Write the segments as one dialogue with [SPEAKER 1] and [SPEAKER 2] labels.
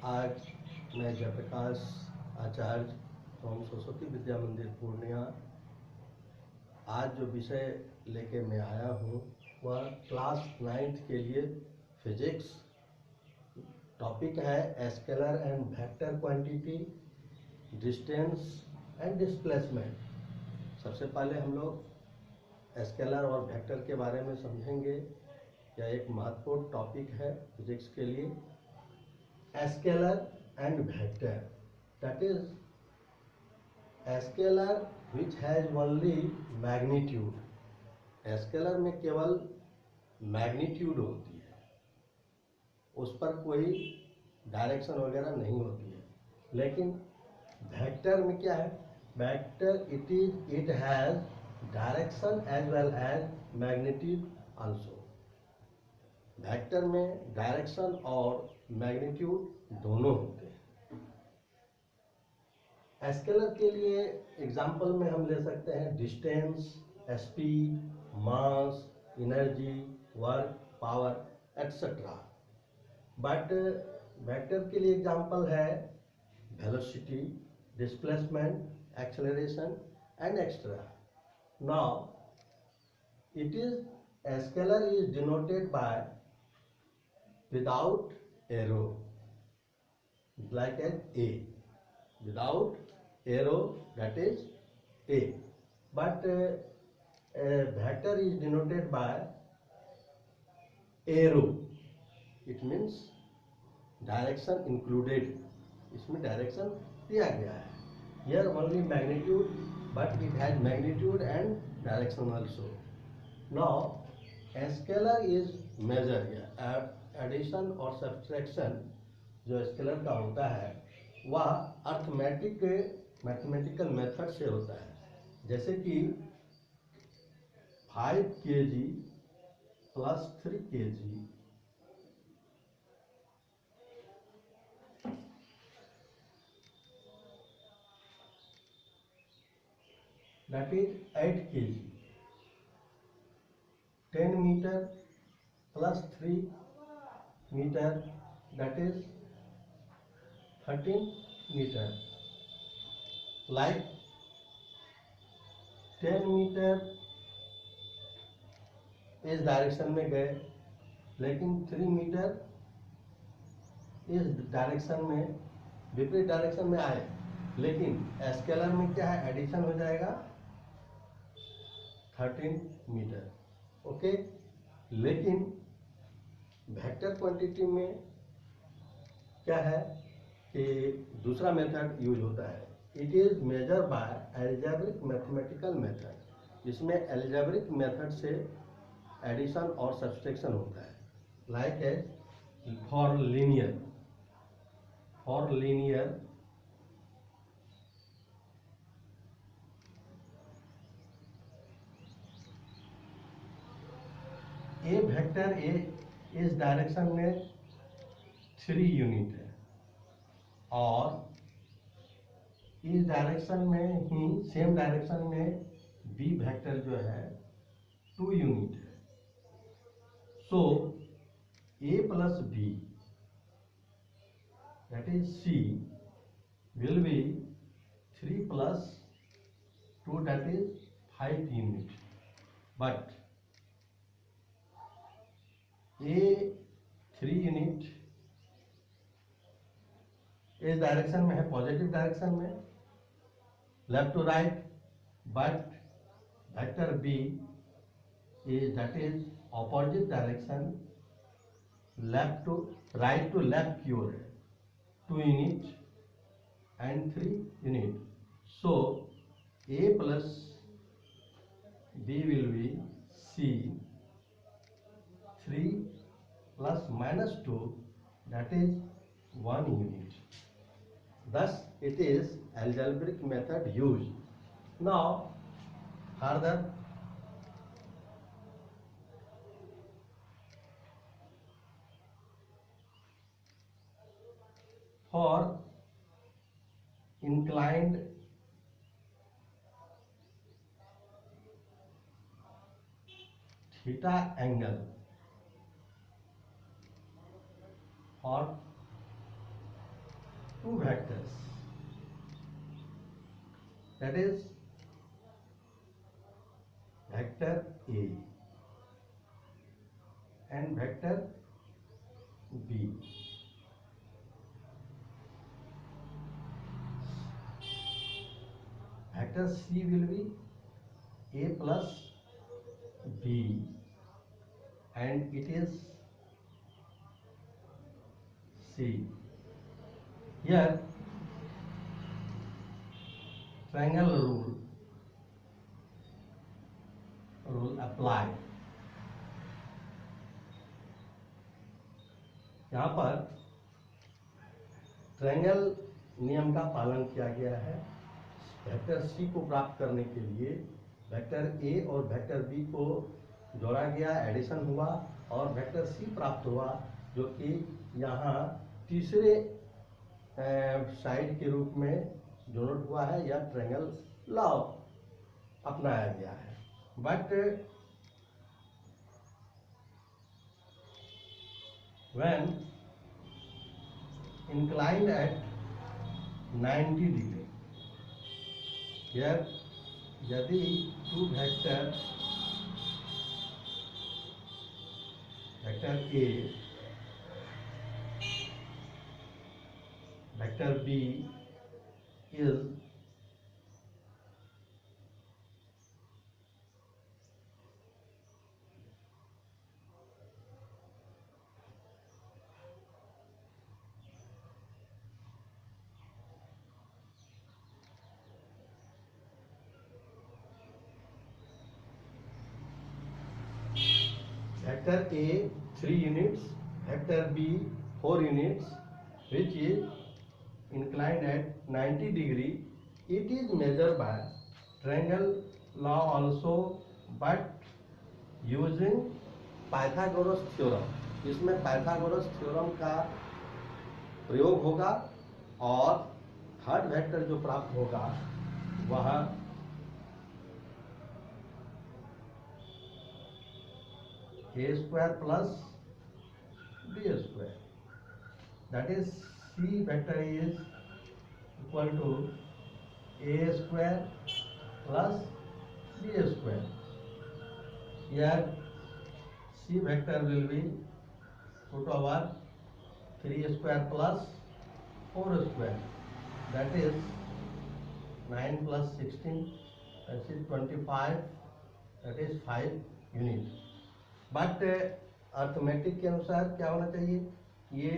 [SPEAKER 1] आज मैं जयप्रकाश आचार्य फ्रॉम सरस्वती विद्या मंदिर पूर्णिया आज जो विषय लेके मैं आया हूँ वह क्लास 9th के लिए फिजिक्स। टॉपिक है scalar and vector quantity, distance and displacement. सबसे पहले हम लोग स्केलर और वेक्टर के बारे में समझेंगे। यह एक महत्वपूर्ण टॉपिक है फिजिक्स के लिए। Scalar and vector, that is scalar which has only magnitude। Scalar में केवल मैग्नीट्यूड होती है, उस पर कोई डायरेक्शन वगैरह नहीं होती है। लेकिन वेक्टर में क्या है? Vector it has direction as well as magnitude also. Vector में डायरेक्शन और मैग्नीट्यूड दोनों होते हैं। स्केलर के लिए एग्जांपल में हम ले सकते हैं distance, speed, mass, energy, work, power etcetera. But vector के लिए एग्जांपल है velocity, displacement, acceleration and extra. Now it is scalar is denoted by without arrow, like an A. Without arrow, that is A. But a vector is denoted by arrow. It means direction included. इसमें direction दिया गया है। Here only magnitude, but it has magnitude and direction also. Now, a scalar is measure here. Addition और subtraction जो scalar का होता है वह मैथमेटिकल मेथड से होता है। जैसे कि 5 kg plus 3 kg that is 8 kg, 10 meter plus 3 meter that is 13 meter। like 10 meter इस डायरेक्शन में गए, लेकिन 3 मीटर इस डायरेक्शन में विपरीत डायरेक्शन में आए। लेकिन स्केलर में क्या है? एडिशन हो जाएगा 13 मीटर। ओके। लेकिन वेक्टर क्वांटिटी में क्या है कि दूसरा मेथड यूज होता है। It is measure by algebraic mathematical method. इसमें एल्जेब्रिक मेथड से एडिशन और सब्सट्रैक्शन होता है। Like A for linear A vector A इस डायरेक्शन में 3 यूनिट है और इस डायरेक्शन में ही सेम डायरेक्शन में बी वेक्टर जो है 2 यूनिट है। So A plus B that is C will be 3 plus 2 that is 5 unit. But A 3 unit इस डायरेक्शन में है, पॉजिटिव डायरेक्शन में, left to right. But vector B is that is opposite direction, left to right to left की ओर है, 2 unit and 3 unit. So A plus B will be C 3 plus minus 2 that is 1 unit. Thus it is algebraic method used. Now further for inclined theta angle or two vectors, that is vector A and vector B. Vector C will be A plus B and it is C. Here triangle rule apply. यहाँ पर triangle नियम का पालन किया गया है। Vector C को प्राप्त करने के लिए वेक्टर ए और वेक्टर बी को जोड़ा गया, एडिशन हुआ और वेक्टर सी प्राप्त हुआ, जो कि यहाँ तीसरे साइड के रूप में डिनोट हुआ है या ट्रायंगल लॉ अपनाया गया है। But when inclined at 90 degree, here यदि two vector A, vector B is vector A 3 units, vector B 4 units, which is inclined at 90 degree. It is measured by triangle law also, but using Pythagoras theorem. इसमें Pythagoras theorem का प्रयोग होगा और third vector जो प्राप्त होगा वह a square plus b square, that is c vector is equal to a square plus b square. Here c vector will be root over 3 square plus 4 square, that is 9 plus 16, that is 25, that is 5 units. But arithmetic के अनुसार क्या होना चाहिए, ये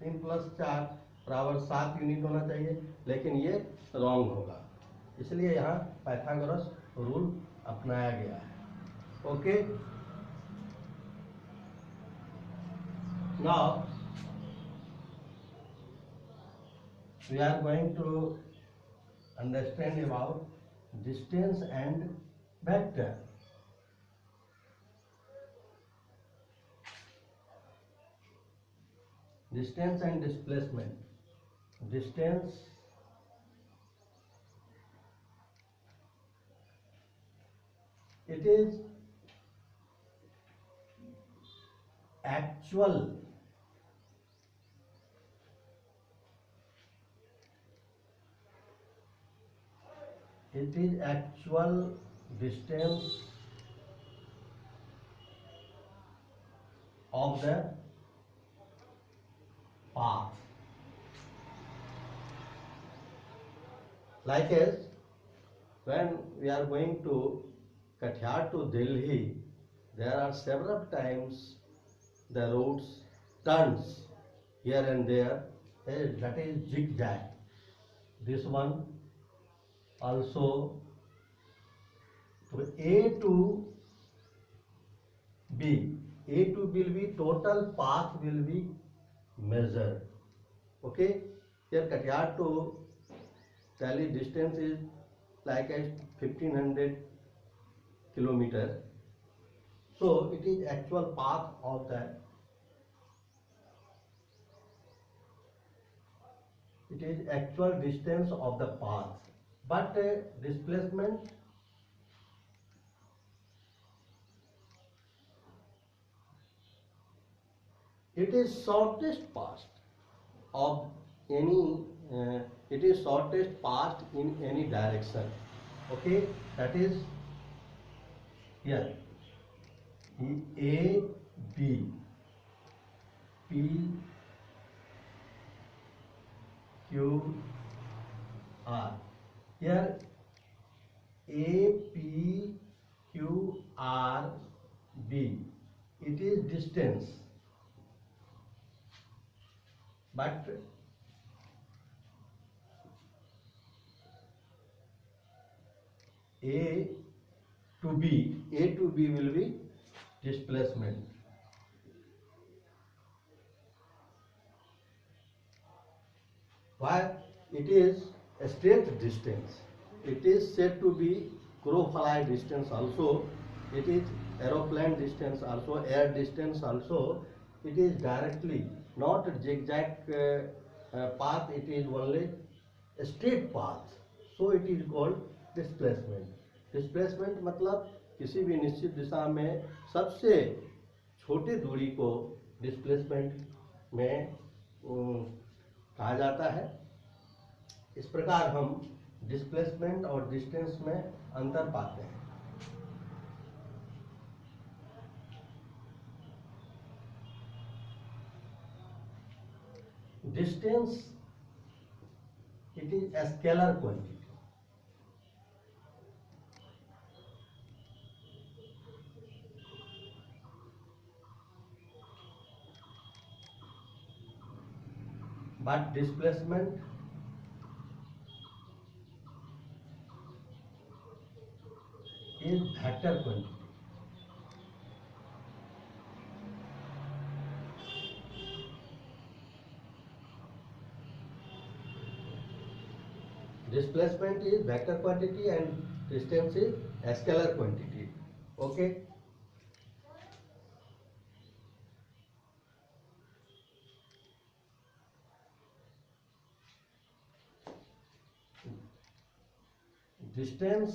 [SPEAKER 1] 3 plus 4 बराबर 7 unit होना चाहिए, लेकिन ये रॉन्ग होगा, इसलिए यहाँ पाइथागोरस रूल अपनाया गया है। Okay, now we are going to understand about distance and vector. Distance and displacement. Distance it is actual distance of the path. Like as when we are going to Kathiawar to Delhi, there are several times the roads turns here and there, that is zigzag. This one also, to A to B, A to B will be total path will be measured. Okay, here Kathiawar to Delhi distance is like as 1500 kilometer. So it is actual path of that. It is actual distance of the path, but displacement it is shortest path of any it is shortest path in any direction. Okay, that is here A B P Q R. Here A P Q R B, it is distance, but A to B will be displacement. Why? It is a straight distance. It is said to be crow fly distance also. It is aeroplane distance also, air distance also. It is directly, not zigzag path. It is only a straight path. So it is called displacement. Displacement मतलब किसी भी निश्चित दिशा में सबसे छोटी दूरी को displacement में कहा जाता है। इस प्रकार हम डिस्प्लेसमेंट और डिस्टेंस में अंतर पाते हैं। Distance it is a scalar quantity, but displacement is vector quantity. Displacement is vector quantity and distance is a scalar quantity. Okay. Distance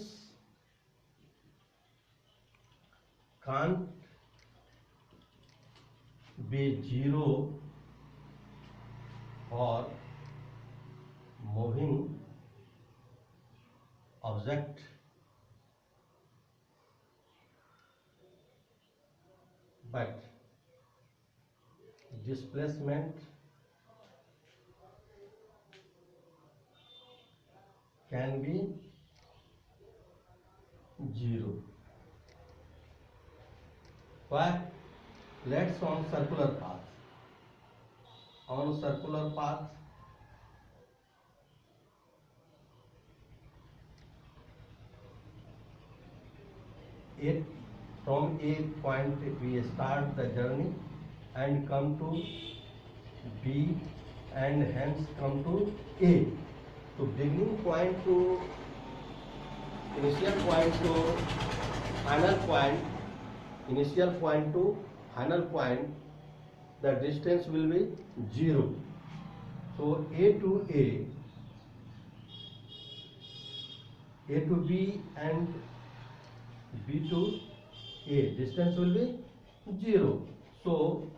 [SPEAKER 1] can't be zero for moving object, but displacement can be zero. Why? Let's on circular path. On circular path, from A point we start the journey and come to B and hence come to A. So beginning point to initial point to final point, initial point to final point, the distance will be 0. So A to B and B to A, distance will be 0. So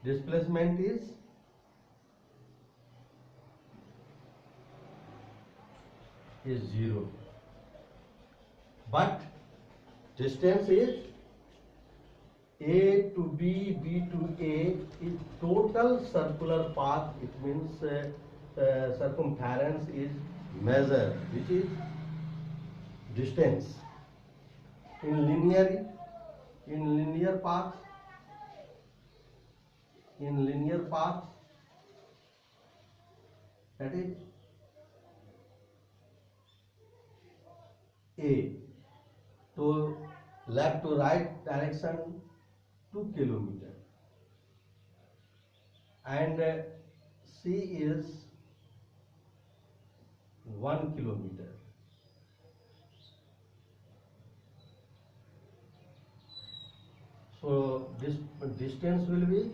[SPEAKER 1] displacement is zero, but distance is A to B, B to A is total circular path. It means circumference is measured, which is distance. In linear path, that is A. So left to right direction 2 kilometer and C is 1 kilometer. So this distance will be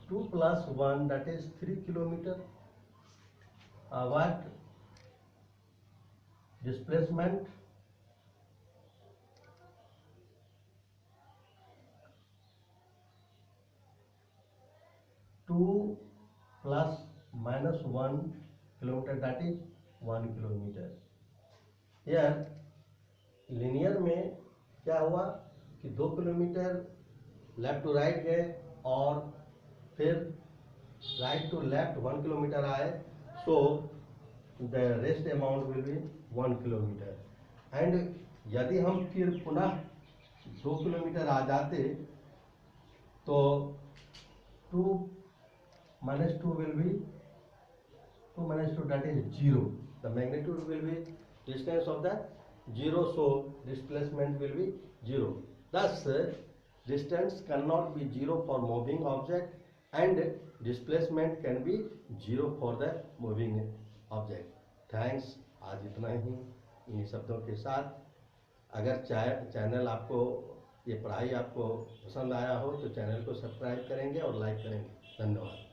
[SPEAKER 1] 2 plus 1, that is 3 kilometer. What displacement? 2 plus minus 1 kilometer, that is 1 kilometer. Here linear में क्या हुआ कि 2 kilometre left to right गए और फिर right to left 1 kilometre आए, so the rest amount will be 1 kilometre. And यदि हम फिर पुनः 2 किलोमीटर आ जाते तो 2 minus 2 will be 2 minus 2, that is 0. The magnitude will be distance of the 0, so displacement will be 0. Thus distance cannot be 0 for moving object and displacement can be 0 for the moving object. Thanks. आज इतना ही इन्हीं शब्दों के साथ। अगर channel आपको, ये पढ़ाई आपको पसंद आया हो तो चैनल को सब्सक्राइब करेंगे और लाइक करेंगे। धन्यवाद।